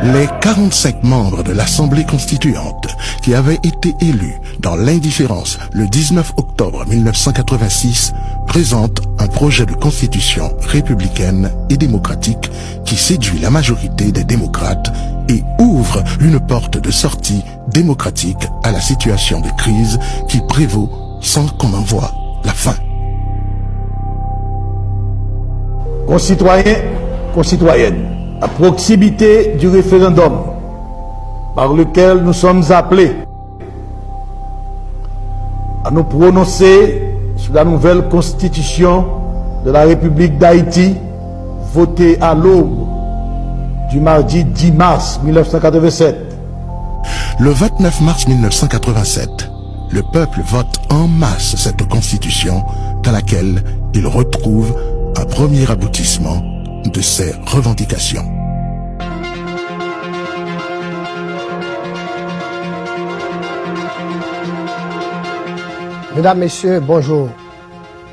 Les 45 membres de l'Assemblée constituante qui avaient été élus dans l'indifférence le 19 octobre 1986 présentent un projet de constitution républicaine et démocratique qui séduit la majorité des démocrates et ouvre une porte de sortie démocratique à la situation de crise qui prévaut sans qu'on en voie la fin. Concitoyens, concitoyennes, à proximité du référendum par lequel nous sommes appelés à nous prononcer sur la nouvelle constitution de la République d'Haïti, votée à l'aube du mardi 10 mars 1987. Le 29 mars 1987, le peuple vote en masse cette constitution dans laquelle il retrouve un premier aboutissement de ses revendications. Mesdames, Messieurs, bonjour.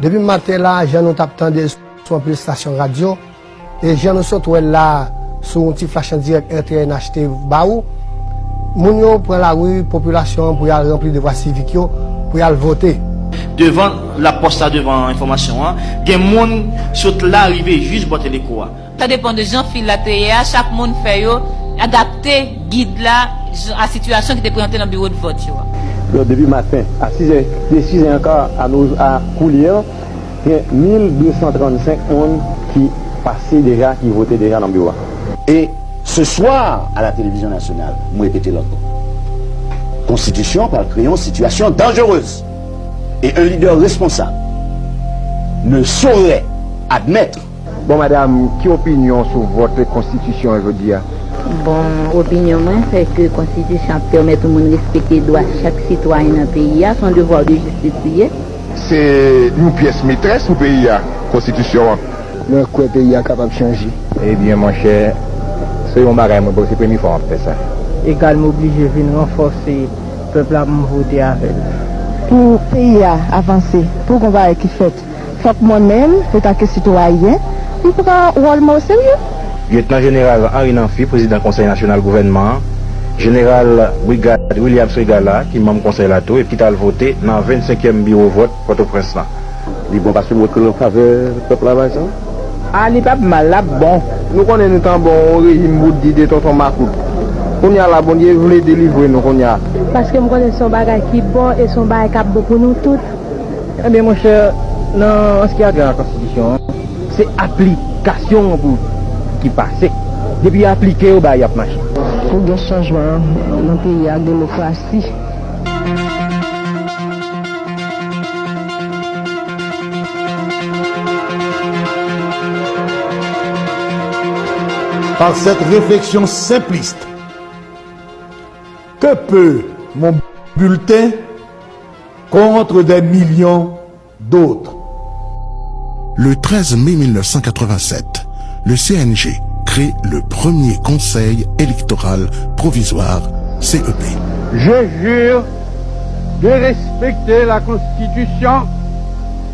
Depuis le matin, là, je nous attendais sur une station radio et je nous retrouve là sur un petit flash en direct RTNHT Baou. Mounio prend la rue, population pour y aller remplir de voies civiques, pour y aller voter. Devant la poste, devant l'information, il y a des gens qui sont là, arrivés juste pour les cours. Ça dépend de gens qui font chaque monde fait adapter guide là à la situation qui est présentée dans le bureau de vote. Le début matin, à 6h encore, à Coulier, il y a 1235 personnes qui passaient déjà, qui votaient déjà dans le bureau. Et ce soir, à la télévision nationale, je répète l'autre. Constitution par crayon, situation dangereuse. Et un leader responsable ne saurait admettre. Bon, madame, quelle opinion sur votre constitution aujourd'hui? Bon, opinion, c'est que la constitution permet tout le monde de respecter les droits de chaque citoyen dans le pays, son devoir de justice. C'est une pièce maîtresse au pays, la constitution. Le pays est capable de changer. Eh bien, mon cher, c'est un bagage, c'est la première fois qu'on fait ça. Également obligé de venir renforcer le peuple à voter avec. Pour le pays avancer, pour qu'on va qui fait, faut que moi-même, en tant que citoyen, je prends un rôle au sérieux. Lieutenant général Henri Nanfi, président du Conseil national gouvernement, général Brigade William Segala, qui est membre du Conseil Lato, et qui a voté dans le 25e bureau vote Port-au-Prince. Il bon parce que vous en faveur du peuple là-bas, ça? Ah, il n'est pas mal là, bon. Nous connaissons un bon régime de tonton Makout. On y a la bonne Dieu voulait délivrer nous on y a. Parce que nous connaissons son bagage qui est bon et son bagage qui est bon pour nous tous. Eh bien, mon cher, non, ce qui a dans la Constitution, c'est application qui passe. Depuis appliquer au bas, il y a marché. Pour des changements dans le pays, la démocratie. Par cette réflexion simpliste, que peut mon bulletin contre des millions d'autres? Le 13 mai 1987, le CNG crée le premier conseil électoral provisoire, CEP. Je jure de respecter la Constitution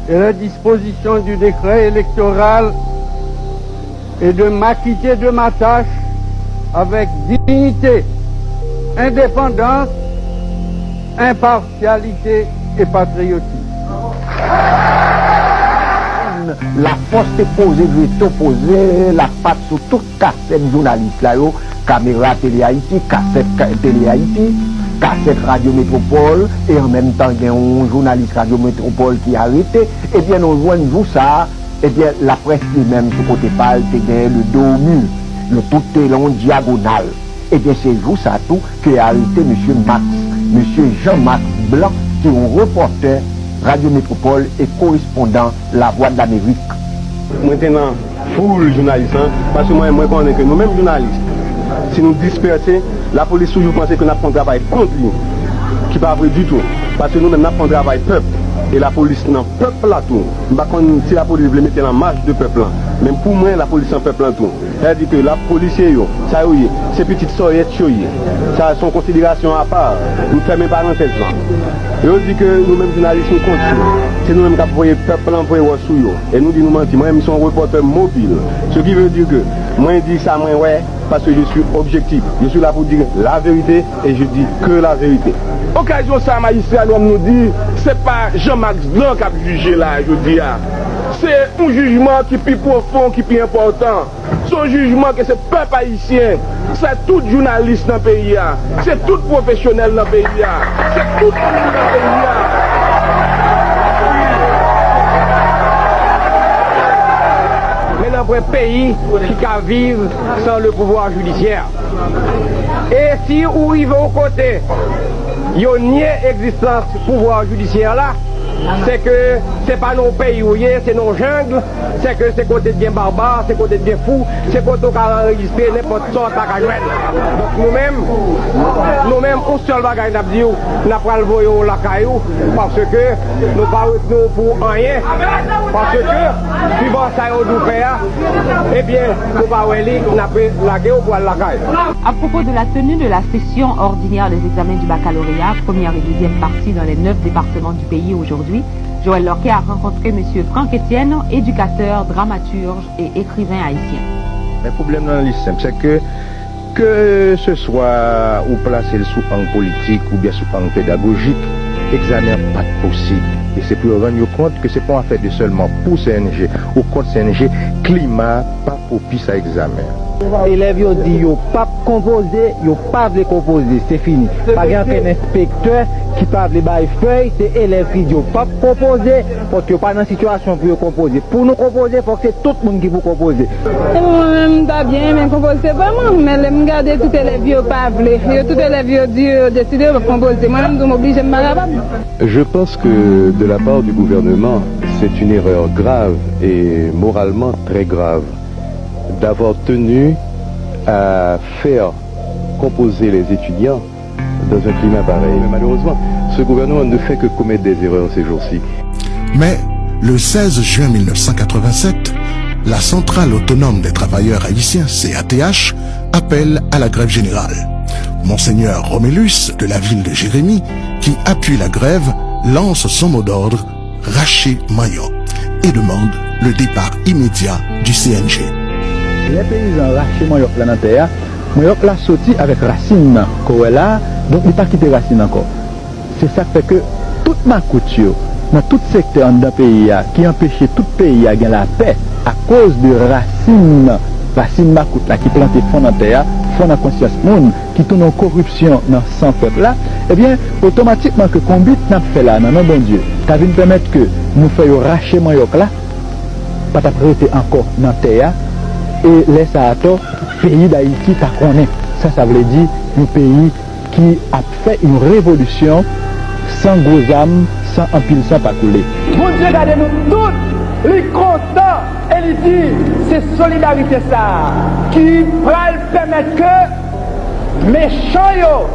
et les dispositions du décret électoral et de m'acquitter de ma tâche avec dignité, indépendance, impartialité et patriotisme. La force est posée, veto posé, la patte sur toute cassette journaliste là, caméra Télé Haïti, cassette Télé Haïti, cassette Radio Métropole, et en même temps il y a un journaliste Radio Métropole qui a arrêté, et bien on voit nous ça, et bien la presse lui-même sur côté pâle, le dos au mur, le tout est long diagonal. Et bien c'est vous ça tout que a arrêté M. Jean-Marc Blanc, qui est un reporter Radio Métropole et correspondant La Voix de l'Amérique. Maintenant, pour le journaliste, parce que moi je connais que nous-mêmes journalistes, si nous dispersons, la police toujours pense que nous avons un travail contre lui, qui n'est pas vrai du tout. Parce que nous-mêmes nous avons un travail peuple. Et la police dans le peuple là tout. Si la police veut mettre en marche de peuple là, même pour moi la police en peuple là tout. Elle dit que la police ça oui, c'est petite soyettes ça sont considération à part. Nous fermons parenthèse là. Et on dit que nous-mêmes journalistes nous continuons. C'est nous-mêmes qui avons le peuple envoyé au sous. Et nous disons nous mentir, moi je suis un reporter mobile. Ce qui veut dire que moi je dis ça, moi ouais, parce que je suis objectif. Je suis là pour dire la vérité et je dis que la vérité. Occasion ça, magistrat nous dit, c'est pas Jean-Max Blanc qui a jugé là, je dis. C'est un jugement qui est plus profond, qui est plus important. C'est un jugement que c'est peuple haïtien, c'est tout journaliste dans le pays, c'est tout professionnel dans le pays, c'est tout le monde dans le pays. Mais dans un pays qui peut vivre sans le pouvoir judiciaire. Et si où il va au côté, il y a une existence du pouvoir judiciaire là, c'est que c'est pas nos pays où c'est nos jungles, c'est que c'est côté bien barbare, c'est côté bien fou, c'est côté qu'on a enregistré n'importe sorte à jouer. Donc nous-mêmes, on seul bagage n'a dit, n'a pas le voyou la caillou, parce que nous pas nous pour rien, parce que suivant ça au doupéa, eh bien, nous pas n'a pas la gueule pour la caillou. À propos de la tenue de la session ordinaire des examens du baccalauréat, première et deuxième partie dans les 9 départements du pays aujourd'hui, Joël Lorquet a rencontré M. Franck Etienne, éducateur, dramaturge et écrivain haïtien. Le problème dans le lycée, c'est que ce soit ou placer sous angle politique ou bien sous angle pédagogique, examen pas possible. Et c'est pour rendre compte que c'est pas en fait de seulement pour CNG ou contre CNG, climat pas propice à examen. Les élèves ont dit qu'ils n'ont pas composé, ils n'ont pas voulu composer, c'est fini. Par exemple, un inspecteur qui parle de feuilles, c'est élèves qui disent qu'ils n'ont pas composé, parce qu'ils n'ont pas dans la situation pour composer. Pour nous composer, il faut que c'est tout le monde qui peut composer. Moi-même, je bien, mais composer pas moi, mais je regarde tous les élèves qui n'ont pas voulu. Tous les élèves ont dit décider de composer. Moi-même, je m'oblige à me capable. Je pense que de la part du gouvernement, c'est une erreur grave et moralement très grave d'avoir tenu à faire composer les étudiants dans un climat pareil. Mais malheureusement, ce gouvernement ne fait que commettre des erreurs ces jours-ci. Mais le 16 juin 1987, la Centrale autonome des travailleurs haïtiens, CATH, appelle à la grève générale. Monseigneur Romélus de la ville de Jérémie, qui appuie la grève, lance son mot d'ordre « Racher Maillot » et demande le départ immédiat du CNG. Les paysans raché Maillot là dans terre, Maillot là sorti avec racine là, donc il n'a pas quitté racine encore. C'est ça qui fait que toute ma couture, dans tout secteur d'un pays qui empêchait tout pays à gagner la paix à cause de racine macoute là qui plantait fond dans terre, fond dans conscience monde, qui tourne en corruption dans 100 peuples là, eh bien automatiquement que combat n'a fait là, non bon Dieu, ça vient permettre que nous fassions racher Maillot là, pas t'apprêter encore dans terre. Et laisse à tort, pays d'Haïti, t'as connaît. Ça veut dire un pays qui a fait une révolution sans gros âmes, sans empile, sans pas couler. Mon Dieu, regardez-nous tous, les contents, et il dit, c'est solidarité ça, qui va permettre que méchants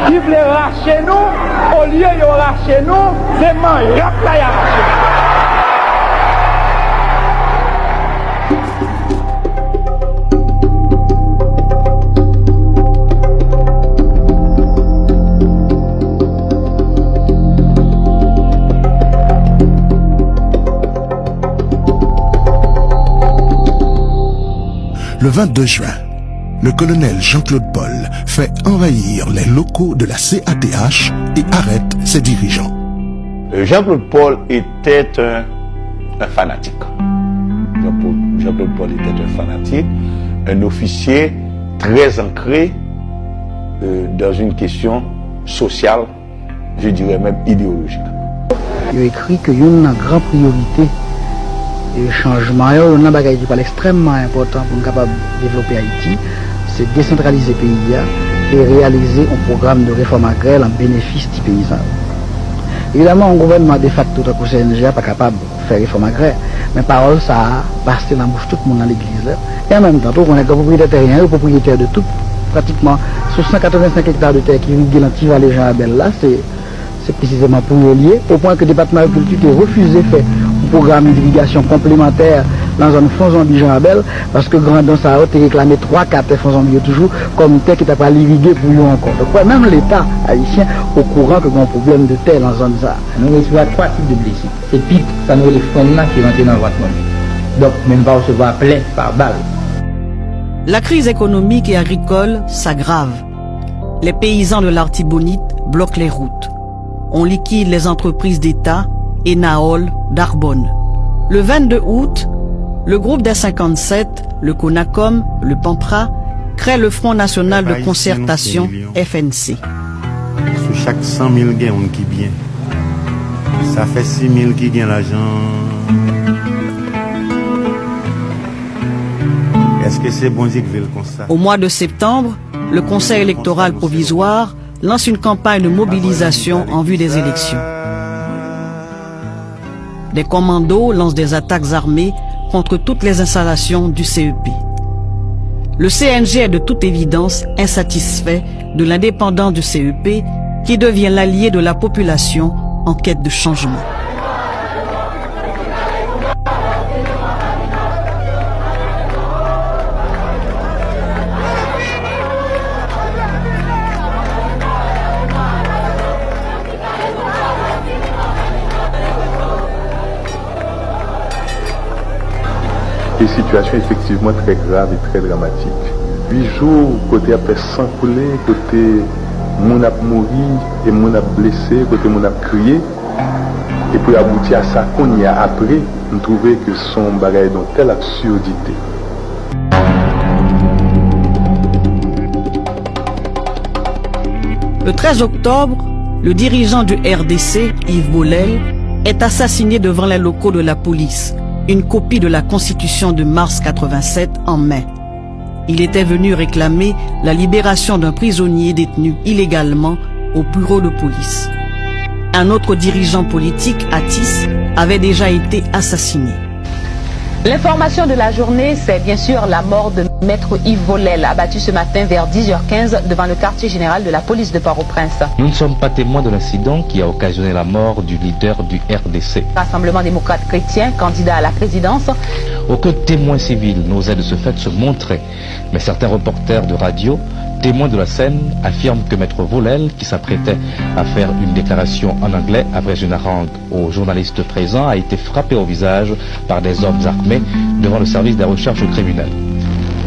qui voulaient racher nous, au lieu de racher nous, c'est Maillot qui a raché. Le 22 juin, le colonel Jean-Claude Paul fait envahir les locaux de la CATH et arrête ses dirigeants. Jean-Claude Paul était un fanatique. Jean-Claude Paul était un fanatique, un officier très ancré dans une question sociale, je dirais même idéologique. Il a écrit qu'il y a une grande priorité. Le changement, il y a un bagage qui est extrêmement important pour nous capable de développer Haïti, c'est décentraliser le pays et réaliser un programme de réforme agraire en bénéfice des paysans. Évidemment, un gouvernement de facto de la CNG n'est pas capable de faire réforme agraire, mais parole ça a passé dans la bouche tout le monde dans l'église. Et en même temps, on est propriétaire terrien, propriétaire de tout, pratiquement sur 185 hectares de terre qui irriguent l'anti-vallée Jean-Abel là, c'est précisément pour le lier, au point que le département de l'agriculture a refusé de faire un programme d'irrigation complémentaire dans une Fonzambi Jean-Abel, parce que Grandon ça a réclamé 3-4 Fonzambi toujours comme terre qui n'a pas l'irriguer pour eux encore. Donc même l'État haïtien au courant que y a un problème de terre dans la zone ça. Nous recevons 3 types de blessures. C'est pique, ça nous les fonds là qui rentrent dans votre monde. Donc même pas recevoir plein par balle. La crise économique et agricole s'aggrave. Les paysans de l'Artibonite bloquent les routes. On liquide les entreprises d'État et Naol d'Arbonne. Le 22 août, le groupe des 57, le CONACOM, le PAMPRA, crée le Front National de Concertation, FNC. Sur chaque 100 000 gains, on qui bien. Ça fait 6 000 qui gagnent l'argent. Est-ce que c'est bon Dieu qui veut le constat? Au mois de septembre, le Conseil électoral provisoire lance une campagne de mobilisation en vue des élections. Des commandos lancent des attaques armées contre toutes les installations du CEP. Le CNG est de toute évidence insatisfait de l'indépendance du CEP qui devient l'allié de la population en quête de changement. Des situations effectivement très graves et très dramatiques. 8 jours, côté après sang coulé, côté mon a mouru et mon a blessé, côté mon a crié. Et pour aboutir à ça qu'on y a après, nous trouvons que son bagage dans telle absurdité. Le 13 octobre, le dirigeant du RDC, Yves Bollel, est assassiné devant les locaux de la police. Une copie de la Constitution de mars 87 en main. Il était venu réclamer la libération d'un prisonnier détenu illégalement au bureau de police. Un autre dirigeant politique, Atis, avait déjà été assassiné. L'information de la journée, c'est bien sûr la mort de Maître Yves Bollel, abattu ce matin vers 10h15 devant le quartier général de la police de Port-au-Prince. Nous ne sommes pas témoins de l'incident qui a occasionné la mort du leader du RDC. Rassemblement démocrate chrétien, candidat à la présidence. Aucun témoin civil n'osait de ce fait se montrer, mais certains reporters de radio, témoins de la scène, affirment que Maître Bollel, qui s'apprêtait à faire une déclaration en anglais après une harangue aux journalistes présents, a été frappé au visage par des hommes armés devant le service des recherches criminelles.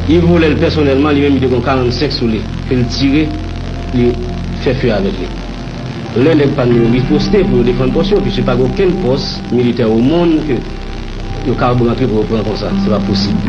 Yves Bollel personnellement, lui-même, il a 45 sur lui. Il fait tirer, il fait feu avec lui. L'un n'est pas riposté pour défendre poste, puis c'est pas aucun poste militaire au monde que le carburant pour reprendre comme ça. C'est pas possible.